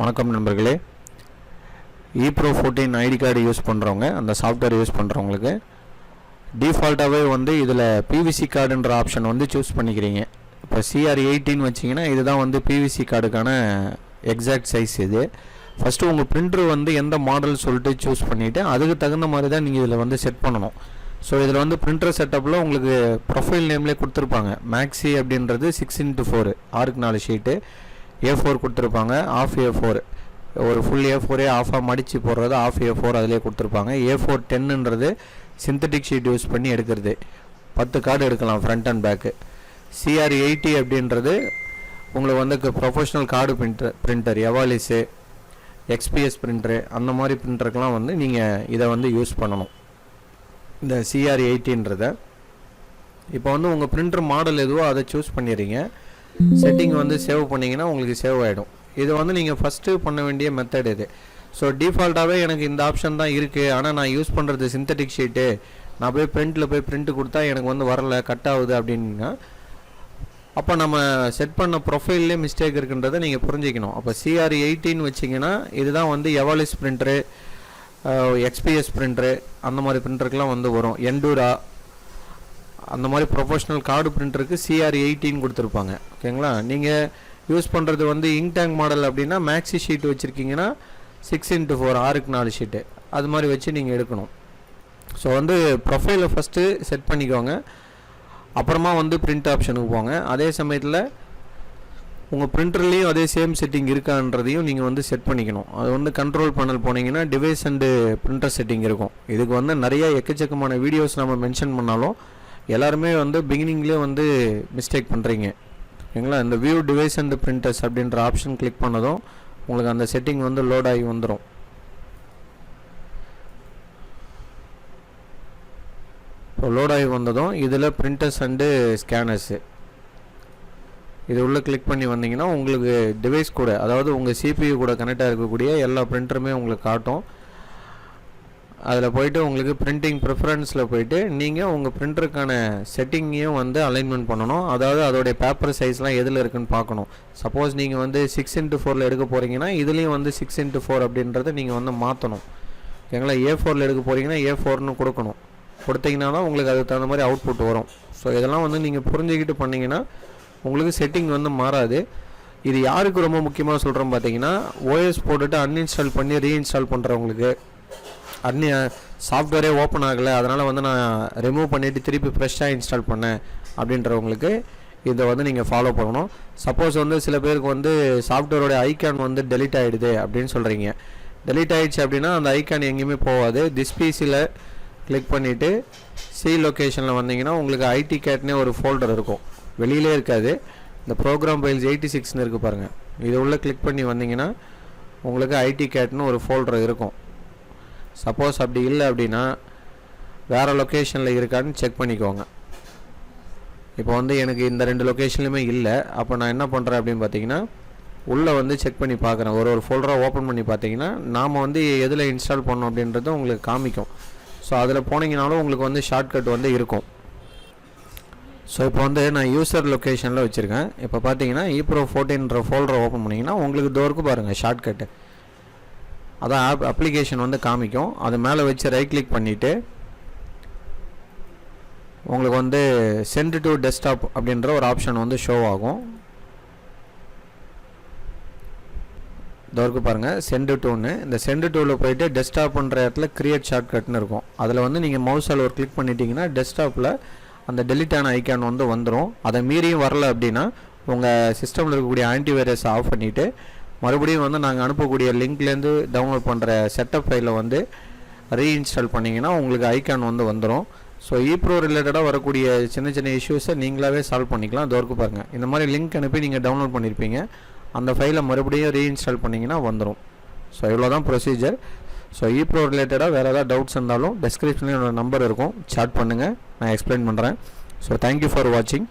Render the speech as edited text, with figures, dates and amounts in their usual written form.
வணக்கம் நண்பர்களே. ePro 14 ID card use பண்ணுறவங்க, அந்த சாஃப்ட்வேர் யூஸ் பண்ணுறவங்களுக்கு டிஃபால்ட்டாகவே வந்து இதில் பிவிசி கார்டுன்ற ஆப்ஷன் வந்து சூஸ் பண்ணிக்கிறீங்க. இப்போ CR18 வச்சிங்கன்னா இதுதான் வந்து பிவிசி கார்டுக்கான எக்ஸாக்ட் சைஸ். இது ஃபஸ்ட்டு உங்கள் பிரிண்டர் வந்து எந்த மாடல் சொல்லிட்டு சூஸ் பண்ணிவிட்டு அதுக்கு தகுந்த மாதிரி தான் நீங்கள் இதில் வந்து செட் பண்ணணும். ஸோ இதில் வந்து பிரிண்டர் செட்டப்பில் உங்களுக்கு ப்ரொஃபைல் நேம்லேயே கொடுத்துருப்பாங்க. மேக்ஸி அப்படின்றது 6x4 6க்கு 4 ஷீட்டு, A4 கொடுத்துருப்பாங்க, ஆஃப் A4 ஒரு ஃபுல் A4 ஆஃபாக மடித்து போடுறது ஆஃப் A4 அதிலே கொடுத்துருப்பாங்க. A4 10ன்றது சிந்தட்டிக் ஷீட் யூஸ் பண்ணி எடுக்கிறது, 10 கார்டு எடுக்கலாம் ஃப்ரண்ட் அண்ட் பேக்கு. CR80 அப்படின்றது உங்களுக்கு வந்து professional card printer, Evolis, XPS printer, அந்த மாதிரி பிரிண்டருக்கெலாம் வந்து நீங்கள் இதை வந்து யூஸ் பண்ணணும். இந்த CR80ன்றதை இப்போ வந்து உங்கள் பிரிண்டர் மாடல் எதுவோ அதை சூஸ் பண்ணிடுறீங்க. செட்டிங் வந்து சேவ் பண்ணிங்கன்னா உங்களுக்கு சேவ் ஆகிடும். இது வந்து நீங்கள் ஃபஸ்ட்டு பண்ண வேண்டிய மெத்தட் இது. ஸோ டிஃபால்ட்டாகவே எனக்கு இந்த ஆப்ஷன் தான் இருக்குது, ஆனால் நான் யூஸ் பண்ணுறது சிந்தட்டிக் ஷீட்டு, நான் போய் பிரிண்ட்டில் போய் பிரிண்ட் கொடுத்தா எனக்கு வந்து வரல, கட் ஆகுது அப்படின்னா அப்போ நம்ம செட் பண்ண ப்ரொஃபைல்லே மிஸ்டேக் இருக்குன்றதை நீங்கள் புரிஞ்சிக்கணும். அப்போ CR18 வச்சிங்கன்னா இதுதான் வந்து எவாலிஸ் பிரிண்டரு, XPS பிரிண்டரு, அந்த மாதிரி பிரிண்டருக்கெலாம் வந்து வரும். எண்டூரா அந்த மாதிரி ப்ரொஃபஷ்னல் கார்டு பிரிண்டருக்கு CR18 கொடுத்துருப்பாங்க. ஓகேங்களா? நீங்கள் யூஸ் பண்ணுறது வந்து இங்க் டேங்க் மாடல் அப்படின்னா மேக்ஸி ஷீட் வச்சுருக்கீங்கன்னா 6x4 6க்கு 4 ஷீட்டு அது மாதிரி வச்சு நீங்கள் எடுக்கணும். ஸோ வந்து ப்ரொஃபைலை ஃபஸ்ட்டு செட் பண்ணிக்கோங்க, அப்புறமா வந்து பிரிண்ட் ஆப்ஷனுக்கு போங்க. அதே சமயத்தில் உங்கள் பிரிண்டர்லேயும் அதே சேம் செட்டிங் இருக்கான்றதையும் நீங்கள் வந்து செட் பண்ணிக்கணும். அது வந்து கண்ட்ரோல் பேனல் போனீங்கன்னா டிவைஸ் அண்டு பிரிண்டர் செட்டிங் இருக்கும். இதுக்கு வந்து நிறைய எக்கச்சக்கமான வீடியோஸ் நம்ம மென்ஷன் பண்ணாலும் எல்லாருமே வந்து பிகினிங்லேயே வந்து மிஸ்டேக் பண்ணுறீங்க. ஓகேங்களா? இந்த வியூ டிவைஸ் அண்ட் பிரிண்டர்ஸ் அப்படின்ற ஆப்ஷன் கிளிக் பண்ணதும் உங்களுக்கு அந்த செட்டிங் வந்து லோட் ஆகி வந்துடும். இப்போ லோட் ஆகி வந்ததும் இதில் பிரிண்டர்ஸ் அண்டு ஸ்கேனர்ஸு இது உள்ளே கிளிக் பண்ணி வந்தீங்கன்னா உங்களுக்கு டிவைஸ் கூட, அதாவது உங்கள் CPU கூட கனெக்டாக இருக்கக்கூடிய எல்லா பிரிண்டருமே உங்களுக்கு காட்டும். அதில் போய்ட்டு உங்களுக்கு பிரிண்டிங் ப்ரிஃபரன்ஸில் போய்ட்டு நீங்கள் உங்கள் பிரிண்டருக்கான செட்டிங்கையும் வந்து அலைன்மெண்ட் பண்ணணும். அதாவது அதோடைய பேப்பர் சைஸ்லாம் எதில் இருக்குதுன்னு பார்க்கணும். சப்போஸ் நீங்கள் வந்து 6x4 எடுக்க போகிறீங்கன்னா இதுலேயும் வந்து 6x4 அப்படின்றத நீங்கள் வந்து மாற்றணும். ஓகேங்களா? A4 எடுக்க போகிறீங்கன்னா A4ன்னு கொடுக்கணும். கொடுத்தீங்கன்னா தான் உங்களுக்கு அதுக்கு தகுந்த மாதிரி அவுட்புட் வரும். ஸோ இதெல்லாம் வந்து நீங்கள் புரிஞ்சுக்கிட்டு பண்ணிங்கன்னா உங்களுக்கு செட்டிங் வந்து மாறாது. இது யாருக்கு ரொம்ப முக்கியமாக சொல்கிறோம் பார்த்தீங்கன்னா, OS போட்டுட்டு அன்இன்ஸ்டால் பண்ணி ரீஇன்ஸ்டால் பண்ணுறவங்களுக்கு, சாஃப்ட்வேரே ஓப்பன் ஆகலை அதனால் வந்து நான் ரிமூவ் பண்ணிவிட்டு திருப்பி ஃப்ரெஷ்ஷாக இன்ஸ்டால் பண்ணேன் அப்படின்றவங்களுக்கு இதை வந்து நீங்கள் ஃபாலோ பண்ணணும். சப்போஸ் வந்து சில பேருக்கு வந்து சாஃப்ட்வேரோட ஐக்கான் வந்து டெலீட் ஆகிடுது அப்படின்னு சொல்கிறீங்க. டெலீட் ஆகிடுச்சு அப்படின்னா அந்த ஐக்கான் எங்கேயுமே போகாது. டிஸ்பிசியில் கிளிக் பண்ணிவிட்டு சி லொக்கேஷனில் வந்தீங்கன்னா உங்களுக்கு ஐடி கேட்னே ஒரு ஃபோல்டர் இருக்கும், வெளியிலே இருக்காது. இந்த ப்ரோக்ராம் ஃபைல்ஸ் 86ன்னு இருக்குது பாருங்கள், இது உள்ளே கிளிக் பண்ணி வந்தீங்கன்னா உங்களுக்கு ஐடி கேட்னு ஒரு ஃபோல்டர் இருக்கும். சப்போஸ் அப்படி இல்லை அப்படின்னா வேறு லொக்கேஷனில் இருக்கான்னு செக் பண்ணிக்கோங்க. இப்போ வந்து எனக்கு இந்த 2 லொக்கேஷன்லையுமே இல்லை. அப்போ நான் என்ன பண்ணுறேன் அப்படின்னு பார்த்தீங்கன்னா உள்ளே வந்து செக் பண்ணி பார்க்குறேன். ஒரு ஃபோல்டராக ஓப்பன் பண்ணி பார்த்தீங்கன்னா நாம் வந்து எதில் இன்ஸ்டால் பண்ணோம் அப்படின்றது உங்களுக்கு காமிக்கும். ஸோ அதில் போனீங்கனாலும் உங்களுக்கு வந்து ஷார்ட்கட் வந்து இருக்கும். ஸோ இப்போ வந்து நான் யூசர் லொக்கேஷனில் வச்சுருக்கேன். இப்போ பார்த்தீங்கன்னா ePro 14ன்ற ஃபோல்டரை ஓப்பன் பண்ணிங்கன்னா உங்களுக்கு டோருக்கு பாருங்கள் ஷார்ட்கட்டு, அதான் அப்ளிகேஷன் வந்து காமிக்கும். அது மேலே வச்சு ரைட் கிளிக் பண்ணிவிட்டு உங்களுக்கு வந்து சென்ட் டு டெஸ்க்டாப் அப்படின்ற ஒரு ஆப்ஷன் வந்து ஷோ ஆகும். டோருக்கு பாருங்கள் சென்ட் டூன்னு, இந்த சென்ட் டூவில் போயிட்டு டெஸ்க்டாப்ன்ற இடத்துல கிரியேட் ஷார்ட்கட்னு இருக்கும். அதில் வந்து நீங்கள் மவுஸால் ஒரு கிளிக் பண்ணிட்டீங்கன்னா டெஸ்க்டாப்பில் அந்த டெலிட் ஆன ஐக்கான் வந்து வந்துடும். அதை மீறியும் வரல அப்படின்னா உங்கள் சிஸ்டமில் இருக்கக்கூடிய ஆன்டிவைரஸை ஆஃப் பண்ணிவிட்டு மறுபடியும் வந்து நாங்கள் அனுப்பக்கூடிய லிங்க்லேருந்து டவுன்லோட் பண்ணுற செட்டப் ஃபைலை வந்து ரீஇன்ஸ்டால் பண்ணிங்கன்னா உங்களுக்கு ஐக்கான் வந்து வந்துடும். ஸோ ePro ரிலேட்டடாக வரக்கூடிய சின்ன சின்ன இஷ்யூஸை நீங்களாகவே சால்வ் பண்ணிக்கலாம். டோருக்கு பாருங்கள், இந்த மாதிரி லிங்க் அனுப்பி நீங்கள் டவுன்லோட் பண்ணியிருப்பீங்க, அந்த ஃபைலை மறுபடியும் ரீஇன்ஸ்டால் பண்ணிங்கன்னா வந்துடும். ஸோ இவ்வளோ தான் ப்ரொசீஜர். ஸோ ePro ரிலேட்டடாக வேறு ஏதாவது டவுட்ஸ் இருந்தாலும் டிஸ்கிரிப்ஷனில் என்னோடய நம்பர் இருக்கும், சாட் பண்ணுங்கள், நான் எக்ஸ்பிளைன் பண்ணுறேன். ஸோ தேங்க்யூ ஃபார் வாட்சிங்.